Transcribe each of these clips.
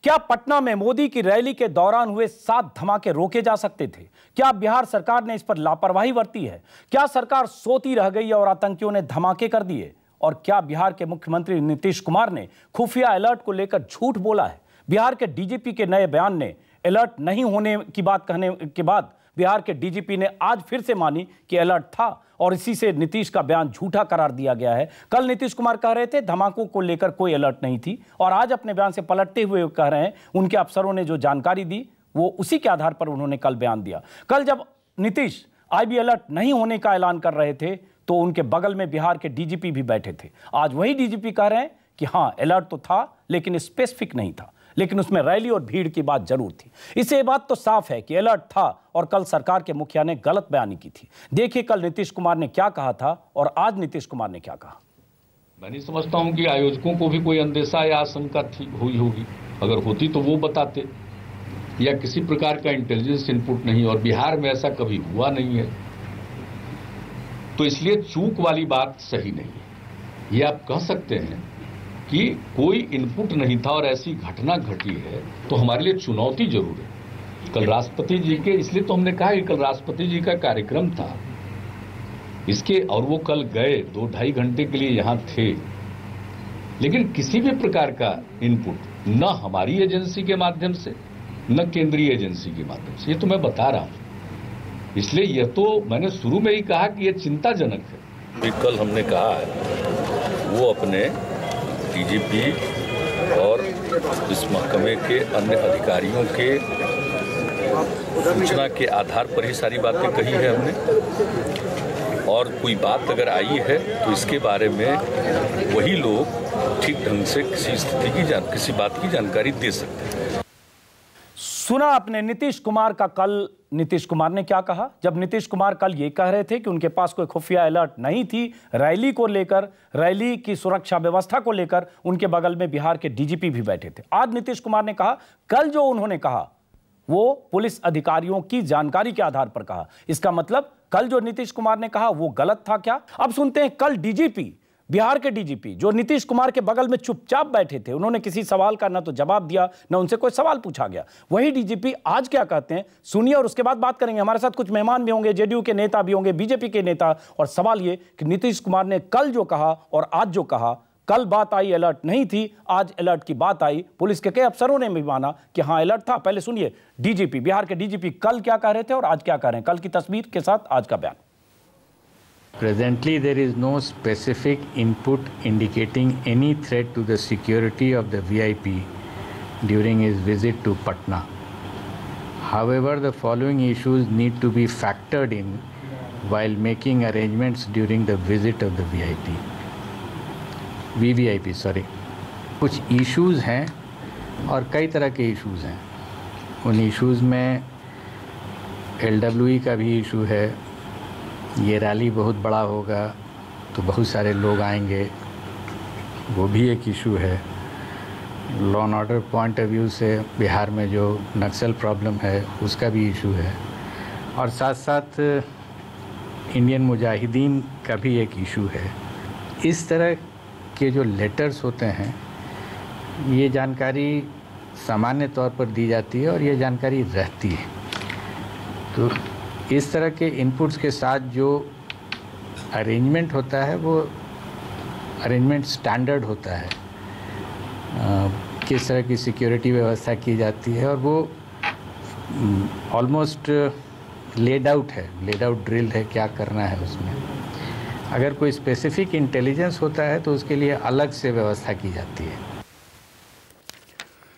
क्या पटना में मोदी की रैली के दौरान हुए 7 धमाके रोके जा सकते थे? क्या बिहार सरकार ने इस पर लापरवाही बरती है? क्या सरकार सोती रह गई और आतंकियों ने धमाके कर दिए? और क्या बिहार के मुख्यमंत्री नीतीश कुमार ने खुफिया अलर्ट को लेकर झूठ बोला है? बिहार के डीजीपी के नए बयान ने अलर्ट नहीं होने की बात कहने के बाद बिहार के डीजीपी ने आज फिर से मानी कि अलर्ट था और इसी से नीतीश का बयान झूठा करार दिया गया है। कल नीतीश कुमार कह रहे थे धमाकों को लेकर कोई अलर्ट नहीं थी और आज अपने बयान से पलटते हुए कह रहे हैं उनके अफसरों ने जो जानकारी दी वो उसी के आधार पर उन्होंने कल बयान दिया। कल जब नीतीश आईबी अलर्ट नहीं होने का ऐलान कर रहे थे तो उनके बगल में बिहार के डीजीपी भी बैठे थे। आज वही डीजीपी कह रहे हैं कि हाँ अलर्ट तो था लेकिन स्पेसिफिक नहीं था, लेकिन उसमें रैली और भीड़ की बात जरूर थी। इससे ये बात तो साफ है कि अलर्ट था और कल सरकार के मुखिया ने गलत बयानी की थी। देखिए कल नीतीश कुमार ने क्या कहा था और आज नीतीश कुमार ने क्या कहा। मैं नहीं समझता हूं कि आयोजकों को भी कोई अंदेशा या आशंका हुई होगी। अगर होती तो वो बताते, या किसी प्रकार का इंटेलिजेंस इनपुट नहीं, और बिहार में ऐसा कभी हुआ नहीं है, तो इसलिए चूक वाली बात सही नहीं है। ये आप कह सकते हैं कि कोई इनपुट नहीं था और ऐसी घटना घटी है तो हमारे लिए चुनौती जरूर है। कल राष्ट्रपति जी के, इसलिए तो हमने कहा कि कल राष्ट्रपति जी का कार्यक्रम था इसके, और वो कल गए 2-2.5 घंटे के लिए यहां थे, लेकिन किसी भी प्रकार का इनपुट न हमारी एजेंसी के माध्यम से न केंद्रीय एजेंसी के माध्यम से, ये तो मैं बता रहा हूं। इसलिए यह तो मैंने शुरू में ही कहा कि यह चिंताजनक है। कल हमने कहा है वो अपने डीजीपी और इस महकमे के अन्य अधिकारियों के सूचना के आधार पर ही सारी बातें कही है हमने, और कोई बात अगर आई है तो इसके बारे में वही लोग ठीक ढंग से किसी बात की जानकारी दे सकते हैं। सुना आपने नीतीश कुमार का कल। नीतीश कुमार ने क्या कहा? जब नीतीश कुमार कल ये कह रहे थे कि उनके पास कोई खुफिया अलर्ट नहीं थी रैली को लेकर, रैली की सुरक्षा व्यवस्था को लेकर, उनके बगल में बिहार के डीजीपी भी बैठे थे। आज नीतीश कुमार ने कहा कल जो उन्होंने कहा वो पुलिस अधिकारियों की जानकारी के आधार पर कहा। इसका मतलब कल जो नीतीश कुमार ने कहा वो गलत था क्या? अब सुनते हैं कल डीजीपी, बिहार के डीजीपी जो नीतीश कुमार के बगल में चुपचाप बैठे थे, उन्होंने किसी सवाल का ना तो जवाब दिया ना उनसे कोई सवाल पूछा गया, वही डीजीपी आज क्या कहते हैं सुनिए और उसके बाद बात करेंगे। हमारे साथ कुछ मेहमान भी होंगे, जेडीयू के नेता भी होंगे, बीजेपी के नेता। और सवाल ये कि नीतीश कुमार ने कल जो कहा और आज जो कहा, कल बात आई अलर्ट नहीं थी, आज अलर्ट की बात आई, पुलिस के कई अफसरों ने भी माना कि हाँ अलर्ट था। पहले सुनिए डीजीपी, बिहार के डीजीपी कल क्या कह रहे थे और आज क्या कह रहे हैं, कल की तस्वीर के साथ आज का बयान। Presently, there is no specific input indicating any threat to the security of the VIP during his visit to Patna. However, the following issues need to be factored in while making arrangements during the visit of the VVIP. कुछ issues हैं और कई तरह के issues हैं। उन issues में LWE का भी issue है। ये रैली बहुत बड़ा होगा तो बहुत सारे लोग आएंगे, वो भी एक इशू है। Law and order point of view से बिहार में जो नक्सल प्रॉब्लम है उसका भी इशू है, और साथ साथ इंडियन मुजाहिदीन का भी एक इशू है। इस तरह के जो लेटर्स होते हैं ये जानकारी सामान्य तौर पर दी जाती है और ये जानकारी रहती है। तो इस तरह के इनपुट्स के साथ जो अरेंजमेंट होता है वो अरेंजमेंट स्टैंडर्ड होता है, किस तरह की सिक्योरिटी व्यवस्था की जाती है, और वो ऑलमोस्ट लेड आउट है, लेड आउट ड्रिल है क्या करना है उसमें। अगर कोई स्पेसिफिक इंटेलिजेंस होता है तो उसके लिए अलग से व्यवस्था की जाती है।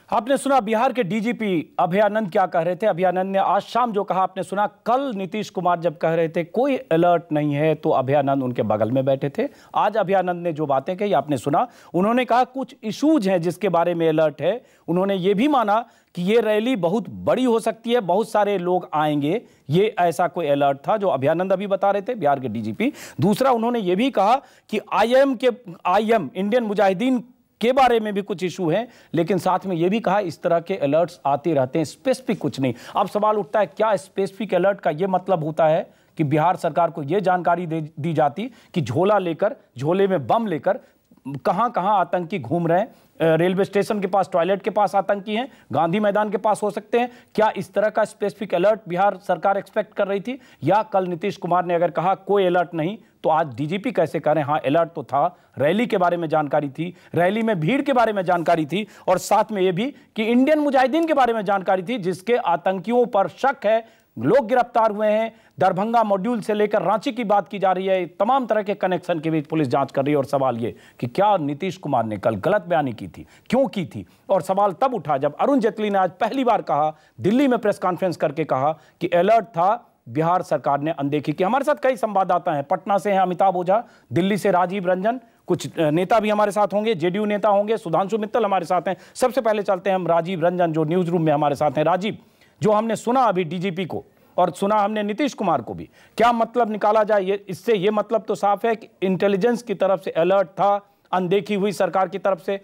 आपने सुना बिहार के डीजीपी अभयानंद क्या कह रहे थे। अभयानंद ने आज शाम जो कहा आपने सुना। कल नीतीश कुमार जब कह रहे थे कोई अलर्ट नहीं है तो अभयानंद उनके बगल में बैठे थे। आज अभयानंद ने जो बातें कही आपने सुना। उन्होंने कहा कुछ इश्यूज हैं जिसके बारे में अलर्ट है। उन्होंने ये भी माना कि ये रैली बहुत बड़ी हो सकती है, बहुत सारे लोग आएंगे, ये ऐसा कोई अलर्ट था जो अभयानंद अभी बता रहे थे, बिहार के डीजीपी। दूसरा उन्होंने ये भी कहा कि आईएम इंडियन मुजाहिदीन के बारे में भी कुछ इशू हैं, लेकिन साथ में यह भी कहा इस तरह के अलर्ट्स आते रहते हैं, स्पेसिफिक कुछ नहीं। अब सवाल उठता है क्या स्पेसिफिक अलर्ट का यह मतलब होता है कि बिहार सरकार को यह जानकारी दी जाती कि झोला लेकर, झोले में बम लेकर कहां कहां आतंकी घूम रहे हैं। रेलवे स्टेशन के पास, टॉयलेट के पास आतंकी हैं, गांधी मैदान के पास हो सकते हैं। क्या इस तरह का स्पेसिफिक अलर्ट बिहार सरकार एक्सपेक्ट कर रही थी, या कल नीतीश कुमार ने अगर कहा कोई अलर्ट नहीं तो आज डीजीपी कैसे करें? हाँ, अलर्ट तो था, रैली के बारे में जानकारी थी, रैली में भीड़ के बारे में जानकारी थी, और साथ में यह भी कि इंडियन मुजाहिदीन के बारे में जानकारी थी, जिसके आतंकियों पर शक है, लोग गिरफ्तार हुए हैं। दरभंगा मॉड्यूल से लेकर रांची की बात की जा रही है, तमाम तरह के कनेक्शन के बीच पुलिस जांच कर रही है। और सवाल ये कि क्या नीतीश कुमार ने कल गलत बयानी की थी, क्यों की थी? और सवाल तब उठा जब अरुण जेटली ने आज पहली बार कहा, दिल्ली में प्रेस कॉन्फ्रेंस करके कहा कि अलर्ट था, बिहार सरकार ने अनदेखी की। हमारे साथ कई संवाददाता हैं, पटना से हैं अमिताभ ओझा, दिल्ली से राजीव रंजन, कुछ नेता भी हमारे साथ होंगे, जेडीयू नेता होंगे, सुधांशु मित्तल हमारे साथ हैं। सबसे पहले चलते हैं हम राजीव रंजन जो न्यूज रूम में हमारे साथ हैं। राजीव, जो हमने सुना अभी डीजीपी को और सुना हमने नीतीश कुमार को भी, क्या मतलब निकाला जाए इससे? ये मतलब तो साफ है कि इंटेलिजेंस की तरफ से अलर्ट था, अनदेखी हुई सरकार की तरफ से।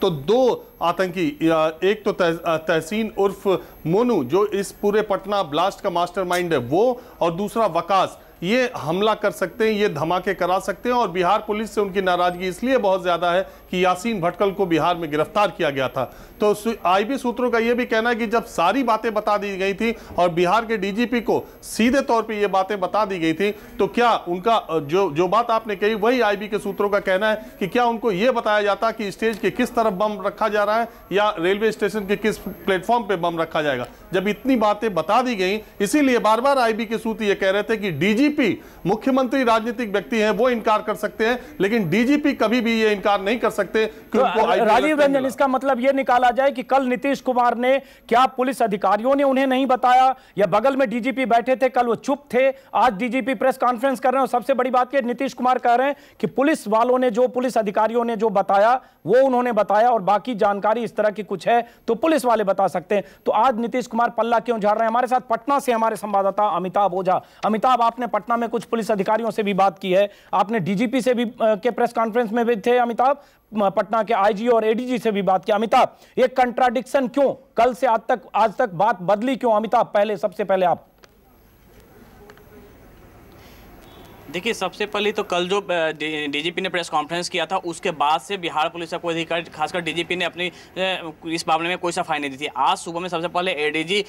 तो दो आतंकी, एक तो तहसीन उर्फ मोनू जो इस पूरे पटना ब्लास्ट का मास्टरमाइंड है वो, और दूसरा वकास, ये हमला कर सकते हैं, ये धमाके करा सकते हैं। और बिहार पुलिस से उनकी नाराजगी इसलिए बहुत ज्यादा है कि यासीन भटकल को बिहार में गिरफ्तार किया गया था। तो आईबी सूत्रों का यह भी कहना है कि जब सारी बातें बता दी गई थी और बिहार के डीजीपी को सीधे तौर पे ये बातें बता दी गई थी, तो क्या उनका जो बात आपने कही वही आईबी के सूत्रों का कहना है कि क्या उनको यह बताया जाता कि स्टेज के किस तरफ बम रखा जा रहा है या रेलवे स्टेशन के किस प्लेटफॉर्म पे बम रखा जाएगा? जब इतनी बातें बता दी गई, इसीलिए बार बार आईबी के सूत्र ये कह रहे थे कि डीजीपी, मुख्यमंत्री राजनीतिक व्यक्ति हैं, वो इनकार कर सकते हैं, लेकिन डीजीपी कभी भी ये इनकार नहीं कर सकते कि उनको राजीव रंजन, इसका मतलब ये निकाला जाए कि कल नीतीश कुमार ने, क्या पुलिस अधिकारियों ने उन्हें नहीं बताया, या बगल में डीजीपी बैठे थे कल वो चुप थे, आज डीजीपी प्रेस कॉन्फ्रेंस कर रहे हैं और सबसे बड़ी बात है नीतीश कुमार कह रहे हैं कि पुलिस वालों ने, जो पुलिस अधिकारियों ने जो बताया वो उन्होंने बताया, और बाकी जानकारी इस तरह की कुछ है तो पुलिस वाले बता सकते हैं। तो आज नीतीश कुमार पल्ला क्यों झाड़ रहे हैं? हमारे साथ पटना से हमारे संवाददाता अमिताभ ओझा। अमिताभ, आपने पटना में कुछ पुलिस अधिकारियों से भी बात की है, आपने डीजीपी से भी के प्रेस कॉन्फ्रेंस में भी थे अमिताभ, पटना के आईजी और एडीजी से भी बात की। अमिताभ, ये कंट्राडिक्शन क्यों? कल से आज तक बात बदली क्यों? अमिताभ, पहले सबसे पहले आप। देखिए, सबसे पहले तो कल जो डीजीपी ने प्रेस कॉन्फ्रेंस किया था उसके बाद से बिहार पुलिस का कोई अधिकारी, खासकर डीजीपी ने अपनी इस मामले में कोई सफाई नहीं दी थी। आज सुबह में सबसे पहले एडीजी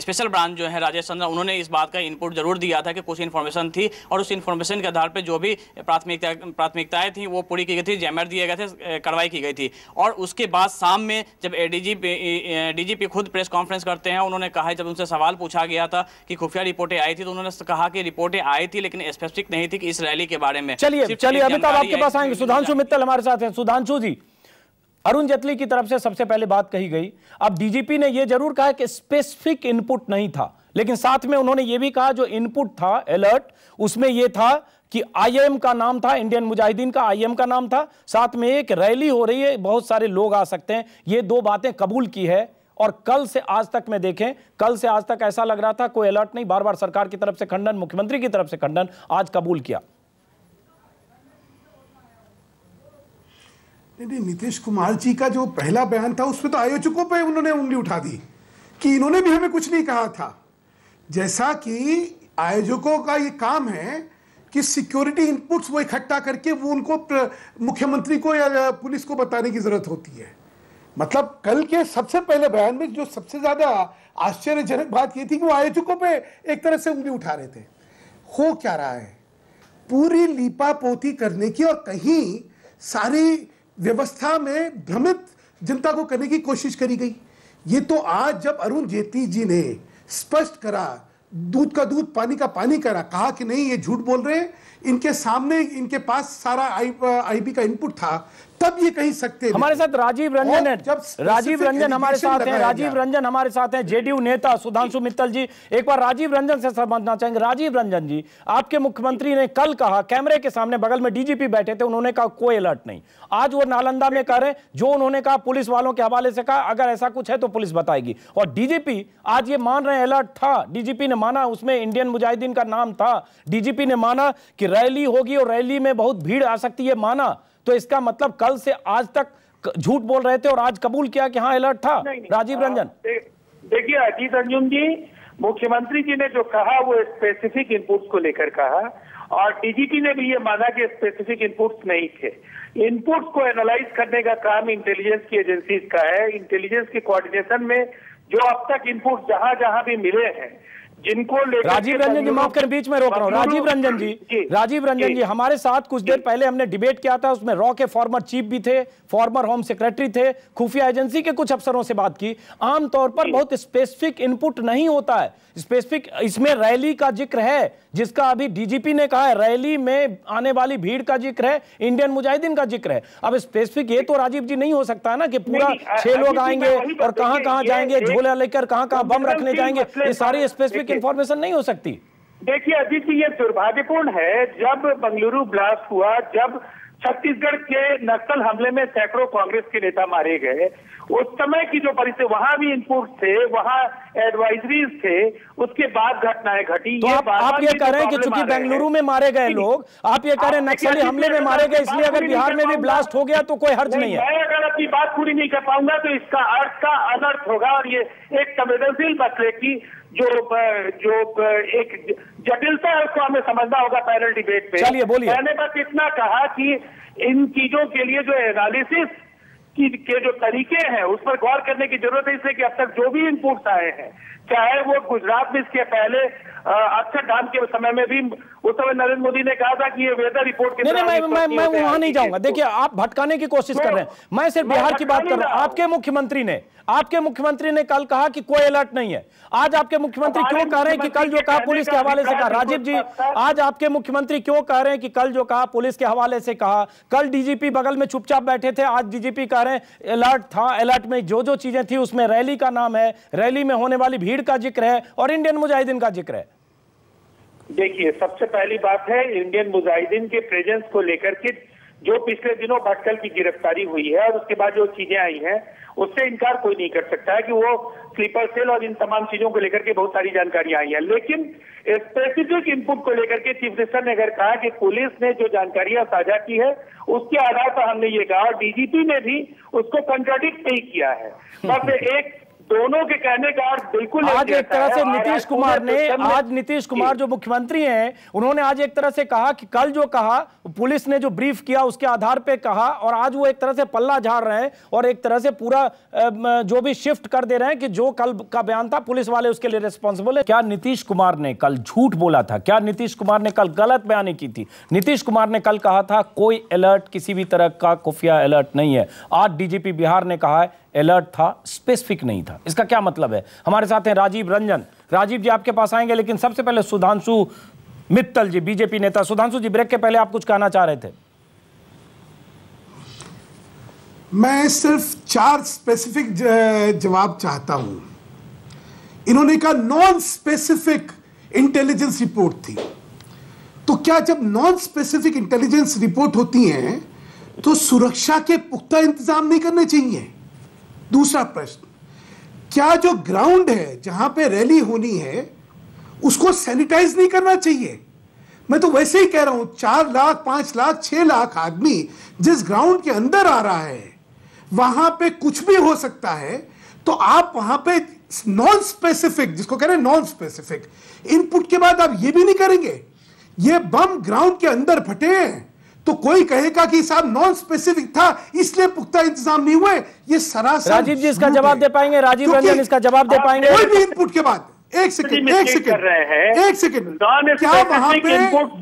स्पेशल ब्रांच जो है राजेश चंद्र, उन्होंने इस बात का इनपुट जरूर दिया था कि कुछ इन्फॉर्मेशन थी और उस इन्फॉर्मेशन के आधार पर जो भी प्राथमिकताएं थी वो पूरी की गई थी, जैमर दिए गए थे, कार्रवाई की गई थी। और उसके बाद शाम में जब डीजीपी खुद प्रेस कॉन्फ्रेंस करते हैं, उन्होंने कहा, जब उनसे सवाल पूछा गया था कि खुफिया रिपोर्टें आई थी, तो उन्होंने कहा कि रिपोर्टें आई थी लेकिन स्पेसिफिक नहीं थी कि इस रैली के बारे में। चलिए अमिताभ, आपके पास आएंगे। सुधांशु मित्तल हमारे साथ हैं। सुधांशु जी, अरुण जेटली की तरफ से सबसे पहले बात कही गई, अब डीजीपी ने यह जरूर कहा कि स्पेसिफिक इनपुट नहीं था, लेकिन साथ में उन्होंने यह भी कहा जो इनपुट था अलर्ट, उसमें यह था कि आईएम का नाम था, इंडियन मुजाहिदीन का आईएम का नाम था, साथ में एक रैली हो रही है, बहुत सारे लोग आ सकते हैं। ये दो बातें कबूल की है। और कल से आज तक में देखें, कल से आज तक ऐसा लग रहा था कोई अलर्ट नहीं, बार बार सरकार की तरफ से खंडन, मुख्यमंत्री की तरफ से खंडन, आज कबूल किया। नहीं, नीतीश कुमार जी का जो पहला बयान था उसमें तो आयोजकों पे उन्होंने उंगली उठा दी कि इन्होंने भी हमें कुछ नहीं कहा था, जैसा कि आयोजकों का ये काम है कि सिक्योरिटी इनपुट्स वो इकट्ठा करके वो उनको मुख्यमंत्री को या पुलिस को बताने की जरूरत होती है। मतलब कल के सबसे पहले बयान में जो सबसे ज्यादा आश्चर्यजनक बात ये थी कि वो आयोजकों पे एक तरह से उंगली उठा रहे थे। हो क्या रहा है, पूरी लीपापोती करने की और कहीं सारी व्यवस्था में भ्रमित जनता को करने की कोशिश करी गई। ये तो आज जब अरुण जेटली जी ने स्पष्ट करा, दूध का दूध पानी का पानी करा, कहा कि नहीं ये झूठ बोल रहे हैं, इनके सामने इनके पास सारा आईबी का इनपुट था, तब ये कहीं सकते। हमारे साथ राजीव रंजन है, राजीव रंजन हमारे साथ हैं, राजीव रंजन हमारे साथ हैं, जेडीयू नेता सुधांशु मित्तल जी। एक बार राजीव रंजन से समझना चाहेंगे। राजीव रंजन जी, आपके मुख्यमंत्री ने कल कहा, कैमरे के सामने बगल में डीजीपी बैठे थे, उन्होंने कहा कोई अलर्ट नहीं। आज वो नालंदा में कह रहे हैं जो उन्होंने कहा, पुलिस वालों के हवाले से कहा अगर ऐसा कुछ है तो पुलिस बताएगी। और डीजीपी आज ये मान रहे हैं अलर्ट था, डीजीपी ने माना उसमें इंडियन मुजाहिदीन का नाम था, डीजीपी ने माना कि रैली होगी और रैली में बहुत भीड़ आ सकती है, माना। तो इसका मतलब कल से आज तक झूठ बोल रहे थे और आज कबूल किया कि हाँ अलर्ट था। राजीव रंजन, देखिए अजीत रंजन जी, मुख्यमंत्री जी ने जो कहा वो स्पेसिफिक इनपुट्स को लेकर कहा और डीजीपी ने भी ये माना कि स्पेसिफिक इनपुट्स नहीं थे। इनपुट्स को एनालाइज करने का काम इंटेलिजेंस की एजेंसीज का है। इंटेलिजेंस के कोऑर्डिनेशन में जो अब तक इनपुट जहां जहां भी मिले हैं, जिनको लेकर राजीव रंजन जी, माफ कर बीच में रोक रहा हूं। राजीव रंजन जी हमारे साथ कुछ देर पहले हमने डिबेट किया था, उसमें रॉ के फॉर्मर चीफ भी थे, फॉर्मर होम सेक्रेटरी थे, खुफिया एजेंसी के कुछ अफसरों से बात की। आमतौर पर बहुत स्पेसिफिक इनपुट नहीं होता है स्पेसिफिक। इसमें रैली का जिक्र है, जिसका अभी डीजीपी ने कहा है, रैली में आने वाली भीड़ का जिक्र है, इंडियन मुजाहिदीन का जिक्र है। अब स्पेसिफिक ये तो राजीव जी नहीं हो सकता है ना कि पूरा 6 लोग आएंगे और कहां कहां जाएंगे, झोला लेकर कहां कहां बम रखने जाएंगे, ये सारी स्पेसिफिक इंफॉर्मेशन नहीं हो सकती। देखिए अजीत जी, ये दुर्भाग्यपूर्ण है। जब बंगलुरु ब्लास्ट हुआ, जब छत्तीसगढ़ के नक्सल हमले में सैकड़ों कांग्रेस के नेता मारे गए, उस समय की जो परिस्थिति, वहां भी इनपुट थे, वहां एडवाइजरीज थे, उसके बाद घटनाएं घटी। तो आप ये कह रहे हैं कि चूंकि बेंगलुरु में मारे गए लोग, आप ये कह रहे हैं नक्सली हमले में मारे गए, इसलिए अगर बिहार में भी ब्लास्ट हो गया तो कोई हर्ज नहीं है। मैं अगर अपनी बात पूरी नहीं कर पाऊंगा तो इसका अर्थ का अनर्थ होगा और ये एक संवेदनशील मसले की जो एक जटिलता है उसको हमें समझना होगा पैनल डिबेट में। चलिए बोलिए। मैंने बस इतना कहा कि इन चीजों के लिए जो एनालिसिस के जो तरीके हैं उस पर गौर करने की जरूरत है, इसलिए कि अब तक जो भी इनपुट्स आए हैं, चाहे वो गुजरात में इसके पहले अक्षरधाम के समय में भी, उस समय नरेंद्र मोदी ने कहा था कि ये वेदर रिपोर्ट के मैं वहां नहीं जाऊंगा। देखिए आप भटकाने की कोशिश कर रहे हैं, मैं सिर्फ बिहार की बात कर रहा हूं। आपके मुख्यमंत्री ने कल कहा कि कोई अलर्ट नहीं है। आज आपके मुख्यमंत्री क्यों कह रहे हैं कि कल जो कहा पुलिस के हवाले से कहा? राजीव जी, आज आपके मुख्यमंत्री क्यों कह रहे हैं कि कल जो कहा पुलिस के हवाले से कहा? कल डीजीपी बगल में चुपचाप बैठे थे, आज डीजीपी कह रहे हैं अलर्ट था। अलर्ट में जो जो चीजें थी उसमें रैली का नाम है, रैली में होने वाली भीड़ का जिक्र है और इंडियन मुजाहिदीन का जिक्र है। देखिए, सबसे पहली बात है इंडियन मुजाहिदीन के प्रेजेंस को लेकर के जो पिछले दिनों भटकल की गिरफ्तारी हुई है और उसके बाद जो चीजें आई हैं, उससे इनकार कोई नहीं कर सकता है कि वो स्लीपर सेल और इन तमाम चीजों को लेकर के बहुत सारी जानकारियां आई हैं। लेकिन स्पेसिफिक इनपुट को लेकर के चीफ मिनिस्टर ने अगर कहा कि पुलिस ने जो जानकारियां साझा की है उसके आधार पर हमने ये कहा, और डीजीपी ने भी उसको कंट्राडिक्ट नहीं किया है। बस एक दोनों के कहने का अर्थ बिल्कुल आज एक तरह से नीतीश कुमार ने, आज नीतीश कुमार जो मुख्यमंत्री हैं, उन्होंने आज एक तरह से कहा कि कल जो कहा पुलिस ने जो ब्रीफ किया उसके आधार पे कहा, और आज वो एक तरह से पल्ला झाड़ रहे हैं और एक तरह से पूरा जो भी शिफ्ट कर दे रहे हैं कि जो कल का बयान था पुलिस वाले उसके लिए रिस्पॉन्सिबल है। क्या नीतीश कुमार ने कल झूठ बोला था? क्या नीतीश कुमार ने कल गलत बयानी की थी? नीतीश कुमार ने कल कहा था कोई अलर्ट, किसी भी तरह का खुफिया अलर्ट नहीं है। आज डीजीपी बिहार ने कहा है अलर्ट था, स्पेसिफिक नहीं था। इसका क्या मतलब है? हमारे साथ हैं राजीव रंजन। राजीव जी आपके पास आएंगे, लेकिन सबसे पहले सुधांशु मित्तल जी, बीजेपी नेता। सुधांशु जी, ब्रेक के पहले आप कुछ कहना चाह रहे थे। मैं सिर्फ 4 स्पेसिफिक जवाब चाहता हूं। इन्होंने कहा नॉन स्पेसिफिक इंटेलिजेंस रिपोर्ट थी, तो क्या जब नॉन स्पेसिफिक इंटेलिजेंस रिपोर्ट होती हैं तो सुरक्षा के पुख्ता इंतजाम नहीं करने चाहिए? दूसरा प्रश्न, क्या जो ग्राउंड है जहां पे रैली होनी है उसको सैनिटाइज नहीं करना चाहिए? मैं तो वैसे ही कह रहा हूं, 4 लाख 5 लाख 6 लाख आदमी जिस ग्राउंड के अंदर आ रहा है वहां पे कुछ भी हो सकता है, तो आप वहां पे नॉन स्पेसिफिक, जिसको कह रहे हैं नॉन स्पेसिफिक इनपुट के बाद आप ये भी नहीं करेंगे। ये बम ग्राउंड के अंदर फटे हैं तो कोई कहेगा कि साहब नॉन स्पेसिफिक था इसलिए पुख्ता इंतजाम नहीं हुए। ये सरासर राजीव जी इसका जवाब दे पाएंगे? राजीव रंजन इसका जवाब दे पाएंगे? कोई भी इनपुट के बाद एक सेकंड क्या वहां पे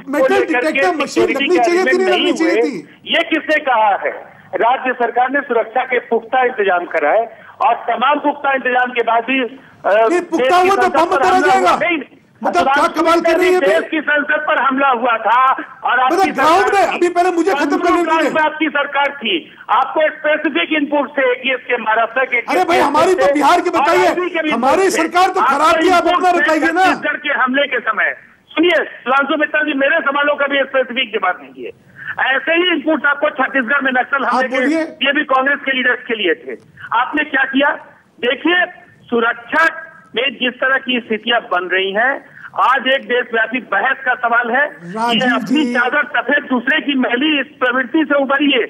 मेटल डिटेक्टर मशीन लगनी चाहिए थी, नहीं लगनी चाहिए थी? ये किसने कहा है? राज्य सरकार ने सुरक्षा के पुख्ता इंतजाम कराए और तमाम पुख्ता इंतजाम के बाद भी पुख्ता हुआ तो बम रह जाएगा। मतलब क्या कमाल कर रही है? देश की संसद पर हमला हुआ था और आपकी ग्राउंड में अभी पहले मुझे खत्म करने दीजिए। आपकी सरकार थी, आपको स्पेसिफिक इनपुट से कि इसके महाराष्ट्र के, अरे भाई हमारी तो बिहार की बताइए, हमारी सरकार तो खराब थी, आप अपना बताइए ना। छत्तीसगढ़ के हमले के समय सुनिए सुधांशु मित्तल जी, मेरे सवालों का भी स्पेसिफिक जवाब दीजिए। ऐसे ही इनपुट आपको छत्तीसगढ़ में नक्सल हमले के ये भी कांग्रेस के लीडर्स के लिए थे। आपने क्या किया? देखिए, सुरक्षा में जिस तरह की स्थितियां बन रही हैं, आज एक देशव्यापी बहस का सवाल है। ये अपनी चादर सफेद दूसरे की मैली इस प्रवृत्ति से उभरिए।